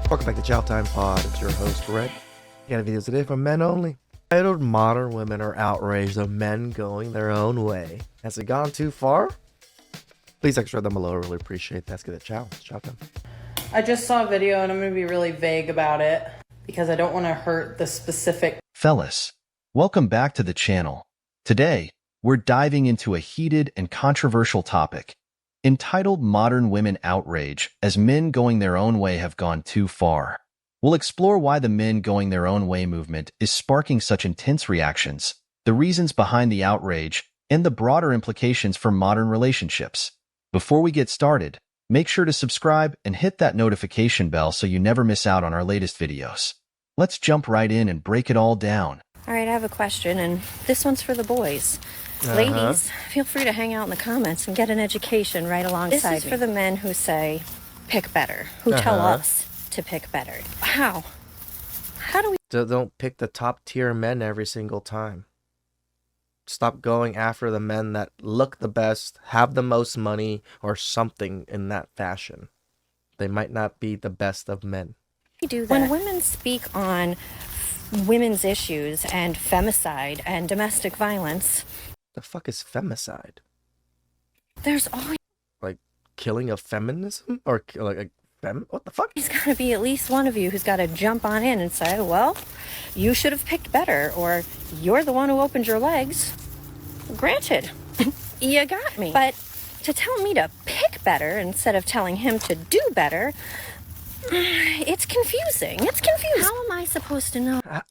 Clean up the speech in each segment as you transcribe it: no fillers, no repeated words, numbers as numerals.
Welcome back to TheChowTimePod. It's your host, Red. Got a video today for men only. Titled Modern Women Are Outraged of Men Going Their Own Way. Has it gone too far? Please extra them below. I really appreciate that. Let's get a chow. It's chow time. I just saw a video and I'm going to be really vague about it because I don't want to hurt the specific. Fellas, welcome back to the channel. Today, we're diving into a heated and controversial topic entitled Modern Women Outrage as Men Going Their Own Way Have Gone Too Far. We'll explore why the Men Going Their Own Way movement is sparking such intense reactions, the reasons behind the outrage, and the broader implications for modern relationships. Before we get started, make sure to subscribe and hit that notification bell so you never miss out on our latest videos. Let's jump right in and break it all down. All right, I have a question, and this one's for the boys. Ladies, feel free to hang out in the comments and get an education right alongside me. This is for the men who say, pick better, who tell us to pick better. How? How do we... Don't pick the top tier men every single time. Stop going after the men that look the best, have the most money, or something in that fashion. They might not be the best of men. do that? When women speak on women's issues and femicide and domestic violence... The fuck is femicide? There's always... Like, killing of feminism? Or, like, what the fuck? There's gotta be at least one of you who's gotta jump on in and say, well, you should have picked better, or you're the one who opened your legs. Granted, you got me. But to tell me to pick better instead of telling him to do better, it's confusing. It's confusing. How am I supposed to know? How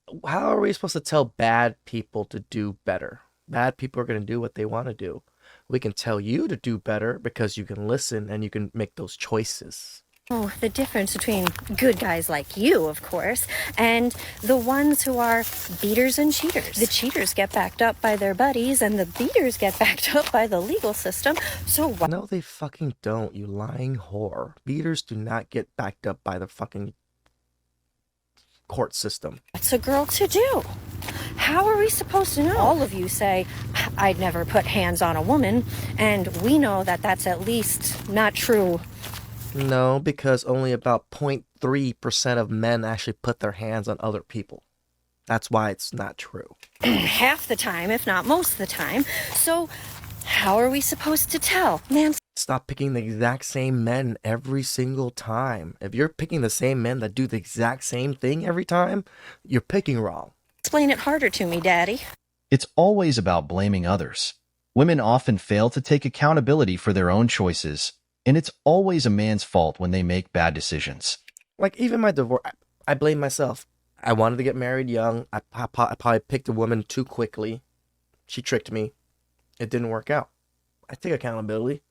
are we supposed to tell bad people to do better? Bad people are going to do what they want to do. We can tell you to do better because you can listen and you can make those choices. Oh, the difference between good guys like you, of course, and the ones who are beaters and cheaters. The cheaters get backed up by their buddies, and the beaters get backed up by the legal system. So what? No, they fucking don't, you lying whore. Beaters do not get backed up by the fucking court system. What's a girl to do? How are we supposed to know? All of you say, I'd never put hands on a woman, and we know that that's at least not true. No, because only about 0.3% of men actually put their hands on other people. That's why it's not true. Half the time, if not most of the time. So, how are we supposed to tell? Man, stop picking the exact same men every single time. If you're picking the same men that do the exact same thing every time, you're picking wrong. Explain it harder to me, Daddy. It's always about blaming others. Women often fail to take accountability for their own choices, and it's always a man's fault when they make bad decisions. Like, even my divorce, I blame myself. I wanted to get married young. I probably picked a woman too quickly. She tricked me. It didn't work out. I take accountability.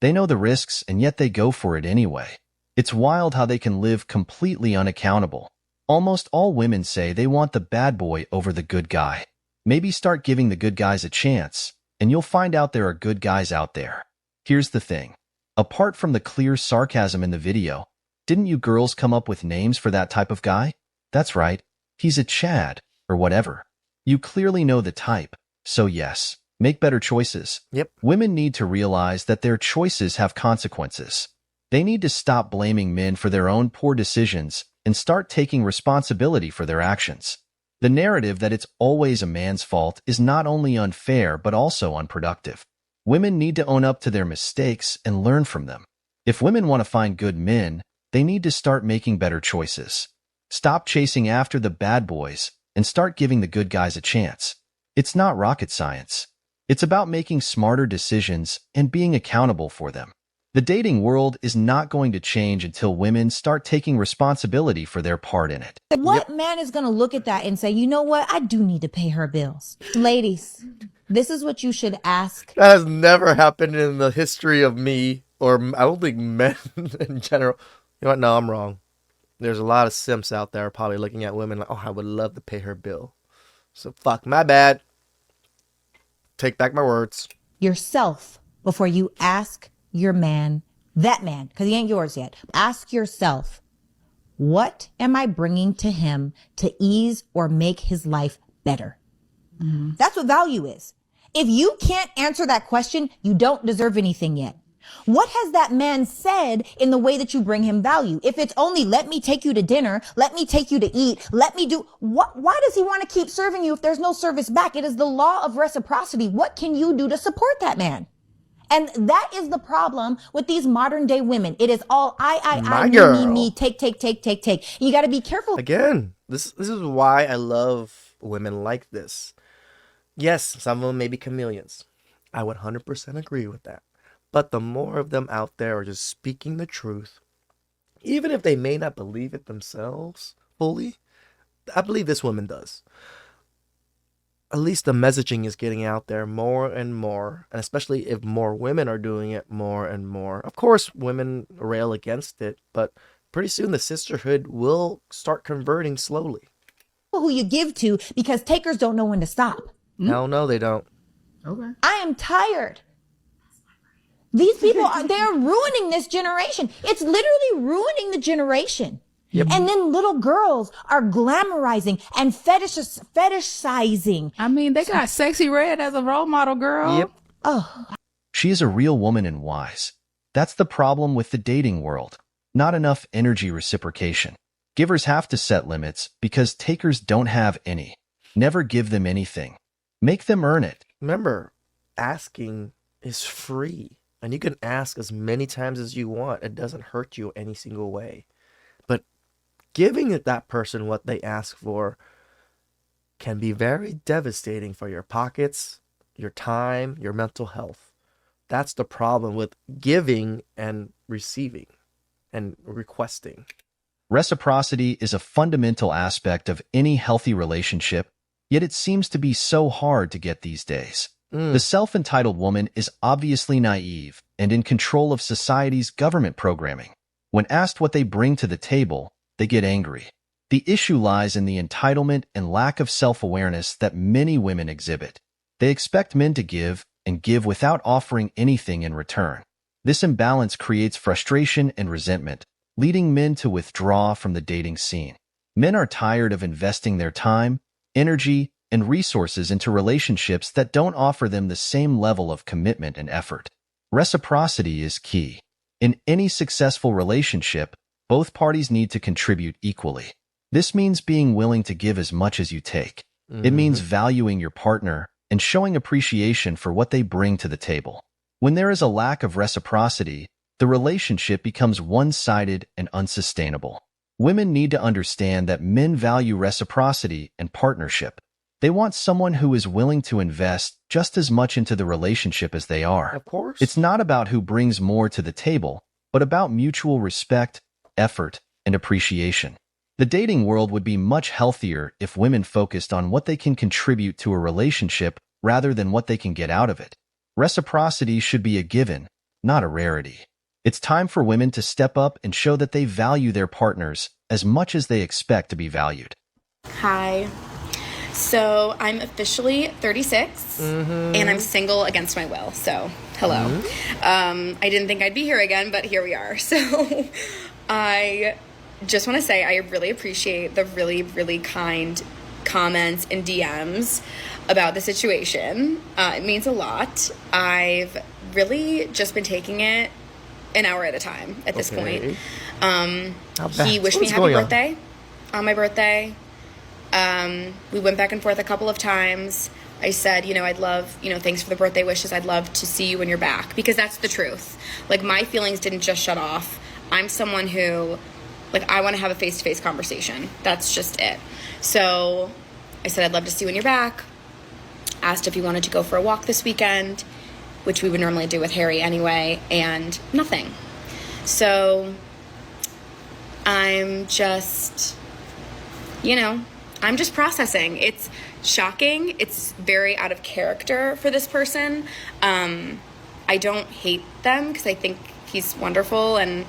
They know the risks, and yet they go for it anyway. It's wild how they can live completely unaccountable. Almost all women say they want the bad boy over the good guy. Maybe start giving the good guys a chance, and you'll find out there are good guys out there. Here's the thing. Apart from the clear sarcasm in the video, didn't you girls come up with names for that type of guy? That's right. He's a Chad, or whatever. You clearly know the type. So yes, make better choices. Yep. Women need to realize that their choices have consequences. They need to stop blaming men for their own poor decisions and start taking responsibility for their actions. The narrative that it's always a man's fault is not only unfair but also unproductive. Women need to own up to their mistakes and learn from them. If women want to find good men, they need to start making better choices. Stop chasing after the bad boys and start giving the good guys a chance. It's not rocket science. It's about making smarter decisions and being accountable for them. The dating world is not going to change until women start taking responsibility for their part in it. What man is going to look at that and say, you know what? I do need to pay her bills. Ladies, this is what you should ask. That has never happened in the history of me, or I don't think men in general. You know what? No, I'm wrong. There's a lot of simps out there probably looking at women like, oh, I would love to pay her bill. So fuck, my bad. Take back my words. Yourself before you ask your man, that man, because he ain't yours yet. Ask yourself, what am I bringing to him to ease or make his life better? That's what value is. If you can't answer that question, you don't deserve anything yet. What has that man said in the way that you bring him value? If it's only let me take you to dinner, let me take you to eat, let me do what, why does he want to keep serving you if there's no service back? It is the law of reciprocity. What can you do to support that man? And that is the problem with these modern day women. It is all My me, girl. take. You got to be careful. Again, this is why I love women like this. Yes, some of them may be chameleons. I would 100% agree with that. But the more of them out there are just speaking the truth, even if they may not believe it themselves fully, I believe this woman does. At least the messaging is getting out there more and more, and especially if more women are doing it more and more. Of course, women rail against it, but pretty soon the sisterhood will start converting slowly. Who you give to, because takers don't know when to stop. Hell no, they don't. Okay. I am tired. These people they're ruining this generation. It's literally ruining the generation. Yep. And then little girls are glamorizing and fetishizing. I mean, they got Sexy Red as a role model, girl. Yep. Oh, She is a real woman and wise. That's the problem with the dating world. Not enough energy reciprocation. Givers have to set limits because takers don't have any. Never give them anything. Make them earn it. Remember, asking is free. And you can ask as many times as you want. It doesn't hurt you any single way. But giving that person what they ask for can be very devastating for your pockets, your time, your mental health. That's the problem with giving and receiving and requesting. Reciprocity is a fundamental aspect of any healthy relationship, yet it seems to be so hard to get these days. The self-entitled woman is obviously naive and in control of society's government programming. When asked what they bring to the table, they get angry. The issue lies in the entitlement and lack of self-awareness that many women exhibit. They expect men to give and give without offering anything in return. This imbalance creates frustration and resentment, leading men to withdraw from the dating scene. Men are tired of investing their time, energy, and resources into relationships that don't offer them the same level of commitment and effort. Reciprocity is key. In any successful relationship, both parties need to contribute equally. This means being willing to give as much as you take. It means valuing your partner and showing appreciation for what they bring to the table. When there is a lack of reciprocity, the relationship becomes one-sided and unsustainable. Women need to understand that men value reciprocity and partnership. They want someone who is willing to invest just as much into the relationship as they are. Of course. It's not about who brings more to the table, but about mutual respect, effort, and appreciation. The dating world would be much healthier if women focused on what they can contribute to a relationship rather than what they can get out of it. Reciprocity should be a given, not a rarity. It's time for women to step up and show that they value their partners as much as they expect to be valued. Hi. So I'm officially 36 and I'm single against my will. So hello. I didn't think I'd be here again, but here we are. So I just want to say I really appreciate the really, really kind comments and DMs about the situation. It means a lot. I've really just been taking it an hour at a time at this point. He wished me happy birthday on my birthday. We went back and forth a couple of times. I said, I'd love, thanks for the birthday wishes. I'd love to see you when you're back, because that's the truth. Like, my feelings didn't just shut off. I'm someone who, I want to have a face-to-face conversation. That's just it. So I said, I'd love to see you when you're back. Asked if he wanted to go for a walk this weekend, which we would normally do with Harry anyway, and nothing. So I'm just, I'm just processing. It's shocking. It's very out of character for this person. I don't hate them because I think he's wonderful, and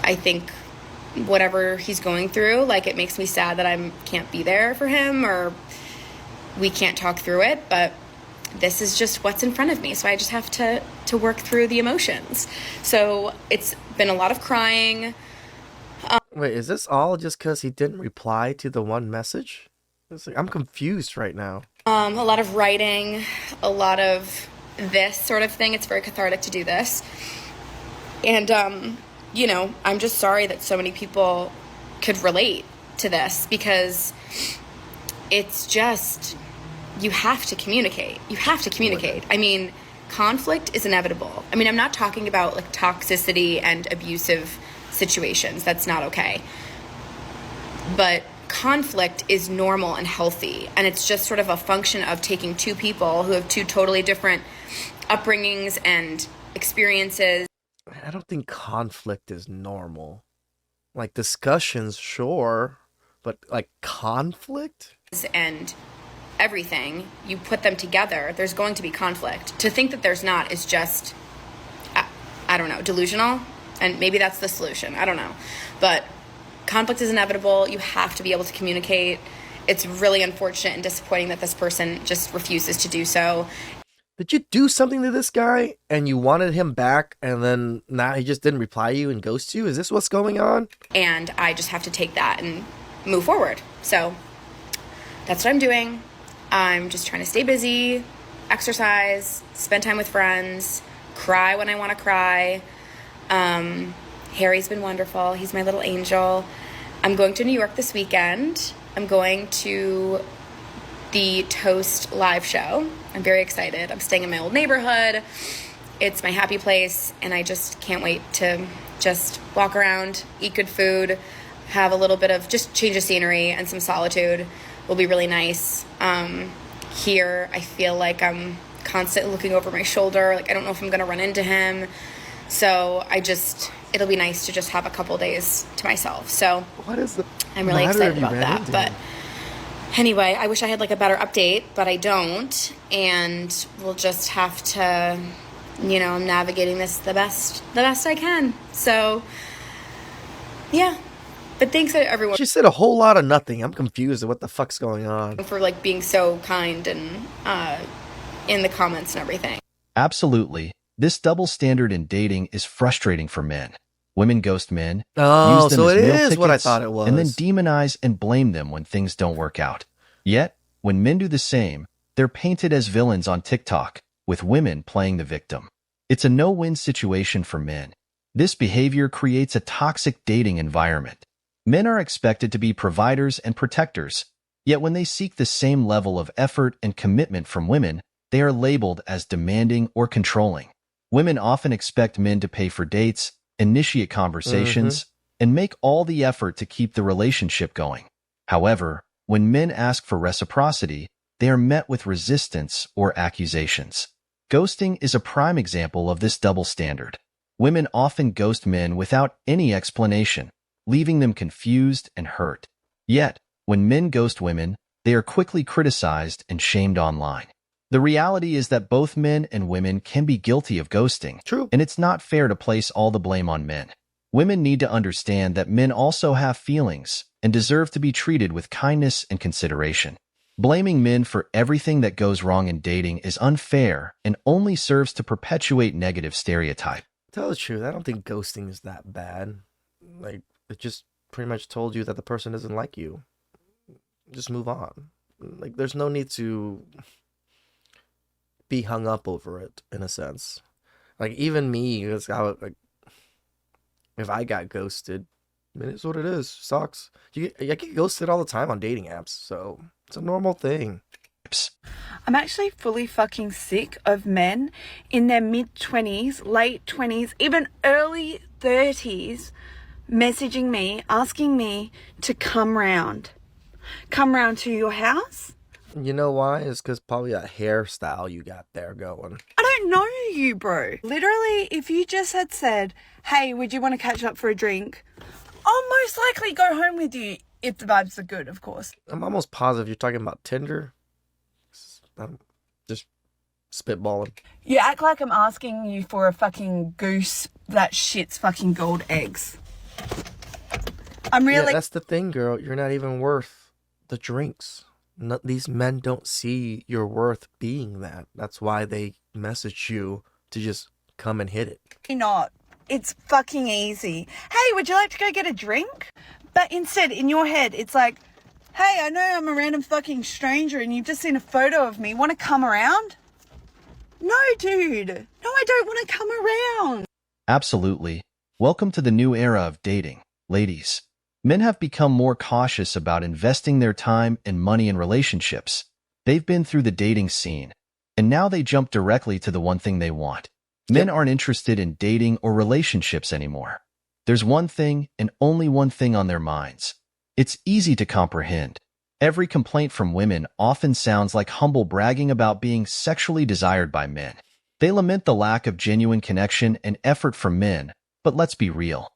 I think whatever he's going through, it makes me sad that I can't be there for him, or we can't talk through it, but this is just what's in front of me. So I just have to work through the emotions. So it's been a lot of crying. Wait, is this all just because he didn't reply to the one message? I'm confused right now. A lot of writing, a lot of this sort of thing. It's very cathartic to do this. And, I'm just sorry that so many people could relate to this, because it's just, you have to communicate. You have to communicate. I mean, conflict is inevitable. I mean, I'm not talking about like toxicity and abusive situations. That's not okay. But conflict is normal and healthy. And it's just sort of a function of taking two people who have two totally different upbringings and experiences. I don't think conflict is normal. Like discussions, sure, but like conflict? And everything, you put them together, there's going to be conflict. To think that there's not is just, I don't know, delusional. And maybe that's the solution. I don't know. But conflict is inevitable. You have to be able to communicate. It's really unfortunate and disappointing that this person just refuses to do so. Did you do something to this guy and you wanted him back and then now he just didn't reply you and ghost you? Is this what's going on? And I just have to take that and move forward. So that's what I'm doing. I'm just trying to stay busy, exercise, spend time with friends, cry when I want to cry. Harry's been wonderful. He's my little angel. I'm going to New York this weekend. I'm going to the Toast live show. I'm very excited. I'm staying in my old neighborhood. It's my happy place, and I just can't wait to just walk around, eat good food, have a little bit of just change of scenery and some solitude will be really nice. Here, I feel like I'm constantly looking over my shoulder. Like, I don't know if I'm going to run into him. So it'll be nice to just have a couple days to myself. So I'm really excited about that. But anyway, I wish I had like a better update, but I don't. And we'll just have to, I'm navigating this the best I can. So yeah. But thanks to everyone. She said a whole lot of nothing. I'm confused at what the fuck's going on. For like being so kind and in the comments and everything. Absolutely. This double standard in dating is frustrating for men. Women ghost men, Oh, use them so as it meal is tickets, what I thought it was. and then demonize and blame them when things don't work out. Yet, when men do the same, they're painted as villains on TikTok, with women playing the victim. It's a no-win situation for men. This behavior creates a toxic dating environment. Men are expected to be providers and protectors, yet when they seek the same level of effort and commitment from women, they are labeled as demanding or controlling. Women often expect men to pay for dates, initiate conversations, and make all the effort to keep the relationship going. However, when men ask for reciprocity, they are met with resistance or accusations. Ghosting is a prime example of this double standard. Women often ghost men without any explanation, leaving them confused and hurt. Yet, when men ghost women, they are quickly criticized and shamed online. The reality is that both men and women can be guilty of ghosting. True. And it's not fair to place all the blame on men. Women need to understand that men also have feelings and deserve to be treated with kindness and consideration. Blaming men for everything that goes wrong in dating is unfair and only serves to perpetuate negative stereotypes. To tell the truth, I don't think ghosting is that bad. Like, it just pretty much told you that the person doesn't like you. Just move on. Like, there's no need to be hung up over it, in a sense. Like, even me, if I got ghosted, I mean, it's what it is. Sucks. I get ghosted all the time on dating apps, so it's a normal thing. I'm actually fully fucking sick of men in their mid-20s, late 20s, even early 30s messaging me, asking me to come round to your house. You know why? It's because probably that hairstyle you got there going. I don't know you, bro. Literally, if you just had said, hey, would you want to catch up for a drink? I'll most likely go home with you if the vibes are good, of course. I'm almost positive you're talking about Tinder. I'm just spitballing. You act like I'm asking you for a fucking goose that shits fucking gold eggs. I'm really... Yeah, that's the thing, girl. You're not even worth the drinks. These men don't see your worth being that. That's why they message you to just come and hit it. Not. It's fucking easy. Hey, would you like to go get a drink? But instead, in your head, it's like, hey, I know I'm a random fucking stranger and you've just seen a photo of me. Want to come around? No, dude. No, I don't want to come around. Absolutely. Welcome to the new era of dating, ladies. Men have become more cautious about investing their time and money in relationships. They've been through the dating scene, and now they jump directly to the one thing they want. Men aren't interested in dating or relationships anymore. There's one thing and only one thing on their minds. It's easy to comprehend. Every complaint from women often sounds like humble bragging about being sexually desired by men. They lament the lack of genuine connection and effort from men, but let's be real.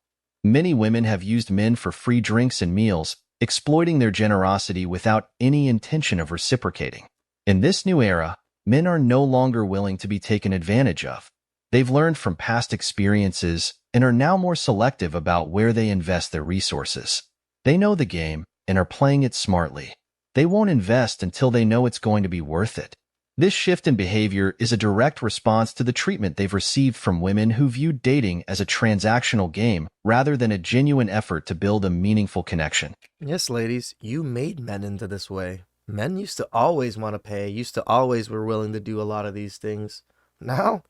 Many women have used men for free drinks and meals, exploiting their generosity without any intention of reciprocating. In this new era, men are no longer willing to be taken advantage of. They've learned from past experiences and are now more selective about where they invest their resources. They know the game and are playing it smartly. They won't invest until they know it's going to be worth it. This shift in behavior is a direct response to the treatment they've received from women who view dating as a transactional game rather than a genuine effort to build a meaningful connection. Yes, ladies, you made men into this way. Men used to always want to pay, used to always were willing to do a lot of these things. Now,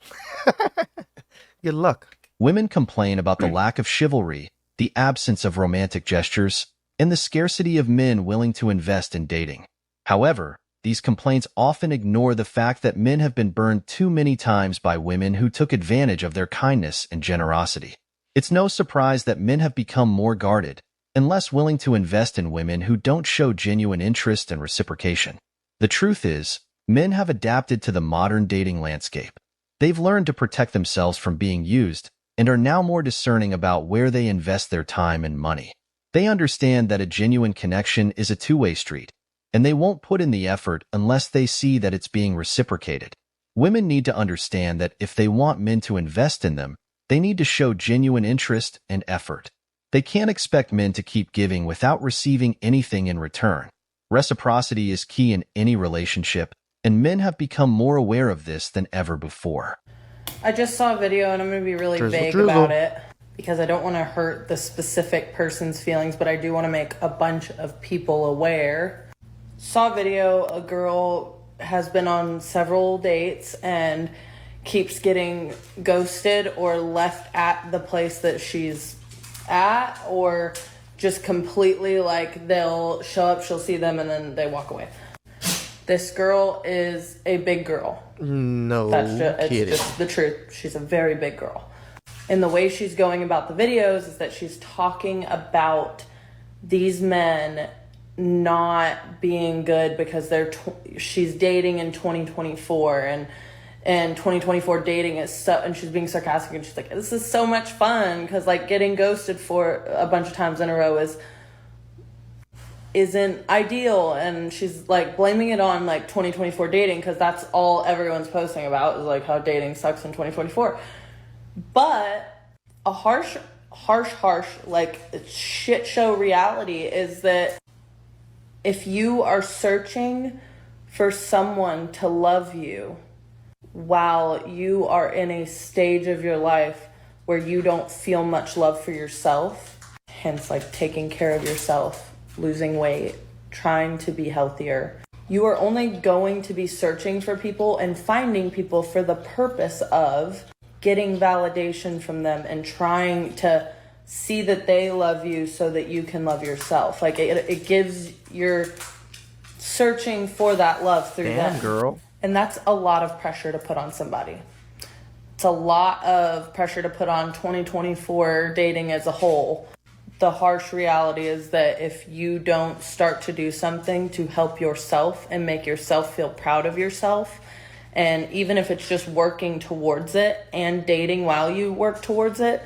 good luck. Women complain about the lack of chivalry, the absence of romantic gestures, and the scarcity of men willing to invest in dating. However, these complaints often ignore the fact that men have been burned too many times by women who took advantage of their kindness and generosity. It's no surprise that men have become more guarded and less willing to invest in women who don't show genuine interest and reciprocation. The truth is, men have adapted to the modern dating landscape. They've learned to protect themselves from being used and are now more discerning about where they invest their time and money. They understand that a genuine connection is a two-way street, and they won't put in the effort unless they see that it's being reciprocated. Women need to understand that if they want men to invest in them, they need to show genuine interest and effort. They can't expect men to keep giving without receiving anything in return. Reciprocity is key in any relationship, and men have become more aware of this than ever before. I just saw a video and I'm going to be really vague about it because I don't want to hurt the specific person's feelings, but I do want to make a bunch of people aware. Saw a video, a girl has been on several dates and keeps getting ghosted or left at the place that she's at, or just completely like they'll show up, she'll see them, and then they walk away. This girl is a big girl. No It's just the truth. She's a very big girl. And the way she's going about the videos is that she's talking about these men not being good because she's dating in 2024 and 2024 dating is so, and she's being sarcastic and she's like, this is so much fun because like getting ghosted for a bunch of times in a row isn't ideal, and she's like blaming it on like 2024 dating because that's all everyone's posting about is like how dating sucks in 2024. But a harsh like shit show reality is that if you are searching for someone to love you while you are in a stage of your life where you don't feel much love for yourself, hence like taking care of yourself, losing weight, trying to be healthier, you are only going to be searching for people and finding people for the purpose of getting validation from them and trying to see that they love you so that you can love yourself. Like it gives, you're searching for that love through them. Damn, girl. And that's a lot of pressure to put on somebody. It's a lot of pressure to put on 2024 dating as a whole. The harsh reality is that if you don't start to do something to help yourself and make yourself feel proud of yourself, and even if it's just working towards it and dating while you work towards it,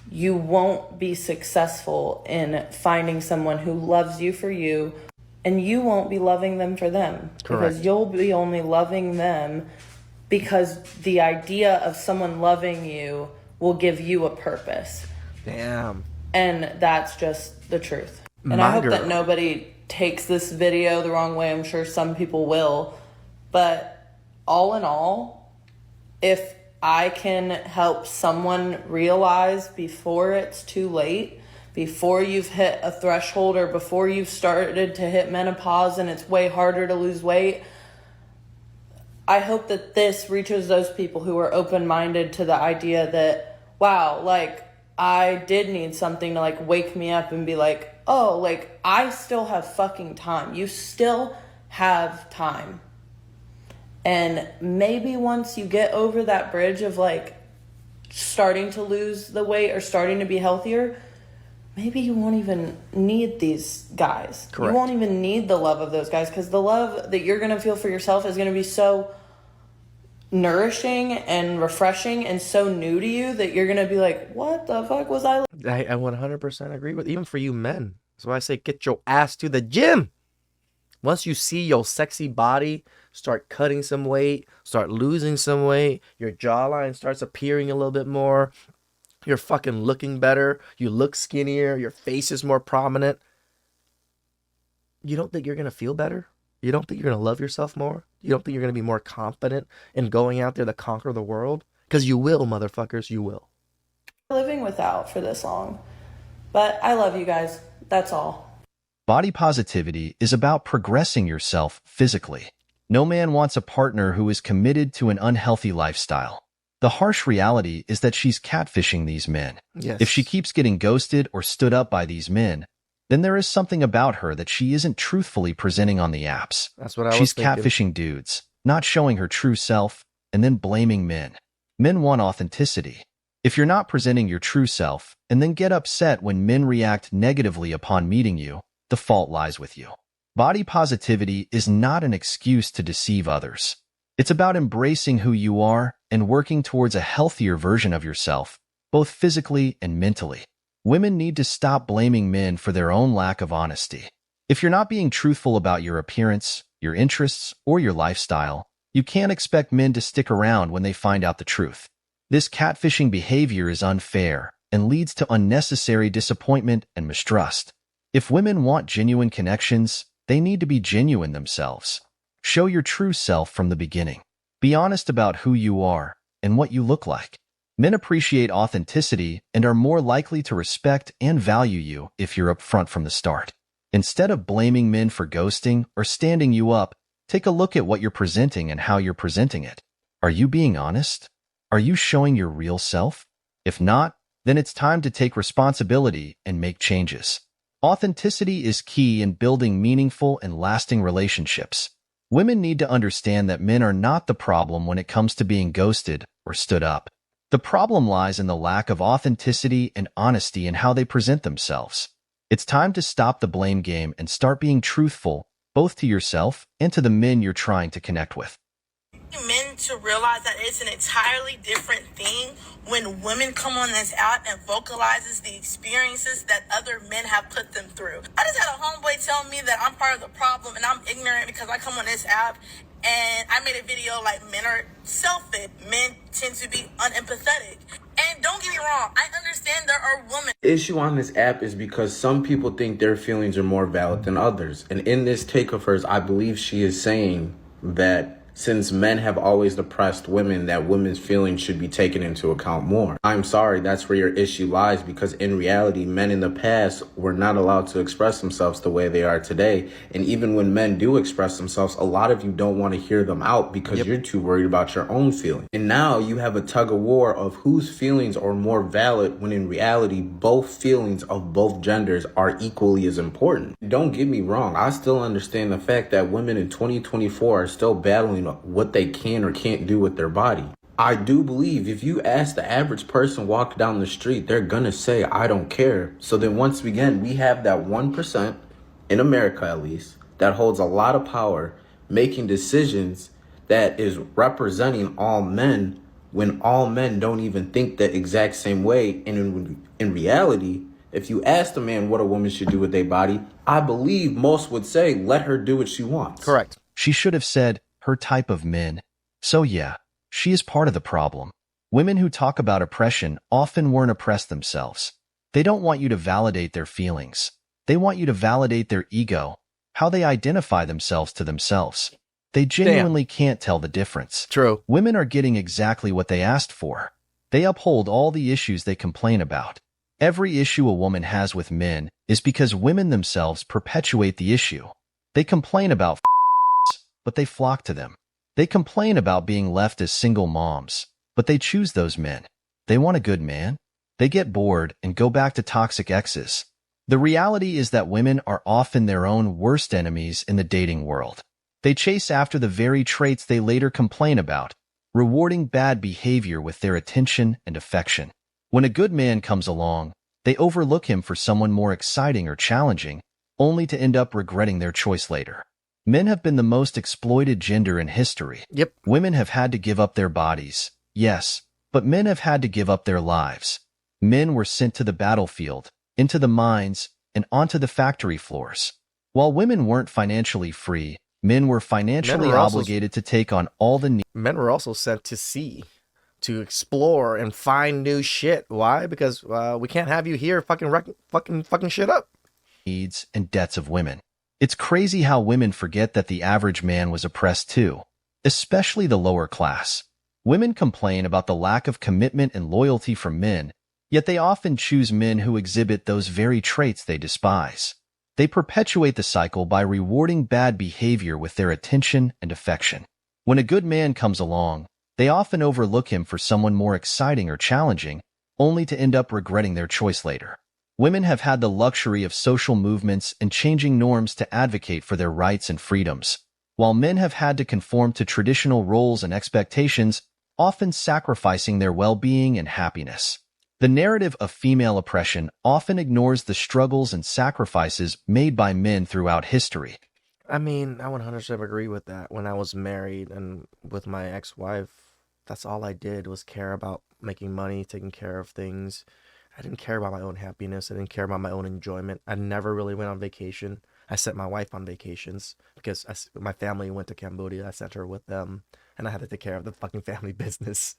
you won't be successful in finding someone who loves you for you, and you won't be loving them for them. Correct. Because you'll be only loving them because the idea of someone loving you will give you a purpose. Damn. And that's just the truth. And I hope that nobody takes this video the wrong way. I'm sure some people will. But all in all, if I can help someone realize before it's too late, before you've hit a threshold or before you've started to hit menopause and it's way harder to lose weight, I hope that this reaches those people who are open-minded to the idea that, wow, like, I did need something to, like, wake me up and be like, oh, like, I still have fucking time. You still have time. And maybe once you get over that bridge of, like, starting to lose the weight or starting to be healthier, maybe you won't even need these guys. Correct. You won't even need the love of those guys, because the love that you're going to feel for yourself is going to be so nourishing and refreshing and so new to you that you're going to be like, what the fuck was I 100% agree with, even for you men. That's why I say get your ass to the gym. Once you see your sexy body start cutting some weight, start losing some weight, your jawline starts appearing a little bit more, you're fucking looking better, you look skinnier, your face is more prominent, you don't think you're going to feel better? You don't think you're going to love yourself more? You don't think you're going to be more confident in going out there to conquer the world? Because you will, motherfuckers, you will. living without for this long? But I love you guys. That's all. Body positivity is about progressing yourself physically. No man wants a partner who is committed to an unhealthy lifestyle. The harsh reality is that she's catfishing these men. Yes. If she keeps getting ghosted or stood up by these men, then there is something about her that she isn't truthfully presenting on the apps. That's what I was She's thinking. catfishing dudes, not showing her true self, and then blaming men. Men want authenticity. If you're not presenting your true self and then get upset when men react negatively upon meeting you, the fault lies with you. Body positivity is not an excuse to deceive others. It's about embracing who you are and working towards a healthier version of yourself, both physically and mentally. Women need to stop blaming men for their own lack of honesty. If you're not being truthful about your appearance, your interests, or your lifestyle, you can't expect men to stick around when they find out the truth. This catfishing behavior is unfair and leads to unnecessary disappointment and mistrust. If women want genuine connections, they need to be genuine themselves. Show your true self from the beginning. Be honest about who you are and what you look like. Men appreciate authenticity and are more likely to respect and value you if you're upfront from the start. Instead of blaming men for ghosting or standing you up, take a look at what you're presenting and how you're presenting it. Are you being honest? Are you showing your real self? If not, then it's time to take responsibility and make changes. Authenticity is key in building meaningful and lasting relationships. Women need to understand that men are not the problem when it comes to being ghosted or stood up. The problem lies in the lack of authenticity and honesty in how they present themselves. It's time to stop the blame game and start being truthful, both to yourself and to the men you're trying to connect with. Men to realize that it's an entirely different thing when women come on this app and vocalizes the experiences that other men have put them through. I just had a homeboy tell me that I'm part of the problem and I'm ignorant because I come on this app and I made a video like men are selfish. Men tend to be unempathetic. And don't get me wrong, I understand there are women. The issue on this app is because some people think their feelings are more valid than others. And in this take of hers, I believe she is saying that since men have always oppressed women, that women's feelings should be taken into account more. I'm sorry, that's where your issue lies, because in reality, men in the past were not allowed to express themselves the way they are today. And even when men do express themselves, a lot of you don't want to hear them out because you're too worried about your own feelings. And now you have a tug of war of whose feelings are more valid, when in reality, both feelings of both genders are equally as important. Don't get me wrong, I still understand the fact that women in 2024 are still battling what they can or can't do with their body. I do believe if you ask the average person walk down the street, they're gonna say, I don't care. So then once again, we have that 1%, in America at least, that holds a lot of power, making decisions that is representing all men, when all men don't even think the exact same way. And in reality, if you ask a man what a woman should do with their body, I believe most would say, let her do what she wants. Correct. She should have said, her type of men. So yeah, she is part of the problem. Women who talk about oppression often weren't oppressed themselves. They don't want you to validate their feelings. They want you to validate their ego, how they identify themselves to themselves. They genuinely can't tell the difference. True. Women are getting exactly what they asked for. They uphold all the issues they complain about. Every issue a woman has with men is because women themselves perpetuate the issue. They complain about but they flock to them. They complain about being left as single moms, but they choose those men. They want a good man. They get bored and go back to toxic exes. The reality is that women are often their own worst enemies in the dating world. They chase after the very traits they later complain about, rewarding bad behavior with their attention and affection. When a good man comes along, they overlook him for someone more exciting or challenging, only to end up regretting their choice later. Men have been the most exploited gender in history. Yep. Women have had to give up their bodies, yes, but men have had to give up their lives. Men were sent to the battlefield, into the mines, and onto the factory floors. While women weren't financially free, men were financially obligated to take on all the needs. Men were also sent to sea to explore and find new shit. Why? Because we can't have you here fucking shit up. Needs and debts of women. It's crazy how women forget that the average man was oppressed too, especially the lower class. Women complain about the lack of commitment and loyalty from men, yet they often choose men who exhibit those very traits they despise. They perpetuate the cycle by rewarding bad behavior with their attention and affection. When a good man comes along, they often overlook him for someone more exciting or challenging, only to end up regretting their choice later. Women have had the luxury of social movements and changing norms to advocate for their rights and freedoms, while men have had to conform to traditional roles and expectations, often sacrificing their well-being and happiness. The narrative of female oppression often ignores the struggles and sacrifices made by men throughout history. I mean, I 100% agree with that. When I was married and with my ex-wife, that's all I did was care about making money, taking care of things. I didn't care about my own happiness. I didn't care about my own enjoyment. I never really went on vacation. I sent my wife on vacations because my family went to Cambodia. I sent her with them, and I had to take care of the fucking family business.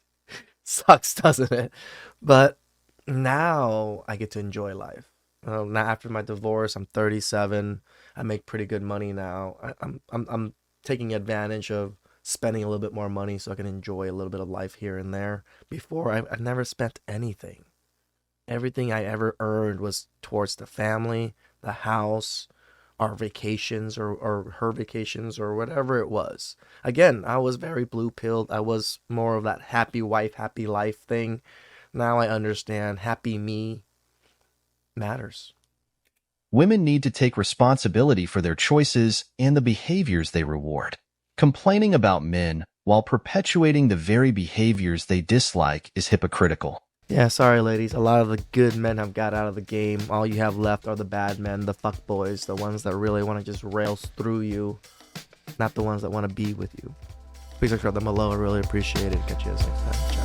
Sucks, doesn't it? But now I get to enjoy life. Now after my divorce, I'm 37. I make pretty good money now. I'm taking advantage of spending a little bit more money so I can enjoy a little bit of life here and there. Before, I never spent anything. Everything I ever earned was towards the family, the house, our vacations or her vacations or whatever it was. Again, I was very blue-pilled. I was more of that happy wife, happy life thing. Now I understand happy me matters. Women need to take responsibility for their choices and the behaviors they reward. Complaining about men while perpetuating the very behaviors they dislike is hypocritical. Yeah, sorry ladies, a lot of the good men have got out of the game. All you have left are the bad men, the fuck boys, the ones that really want to just rail through you, not the ones that want to be with you. Please subscribe them below, I really appreciate it. Catch you guys next time.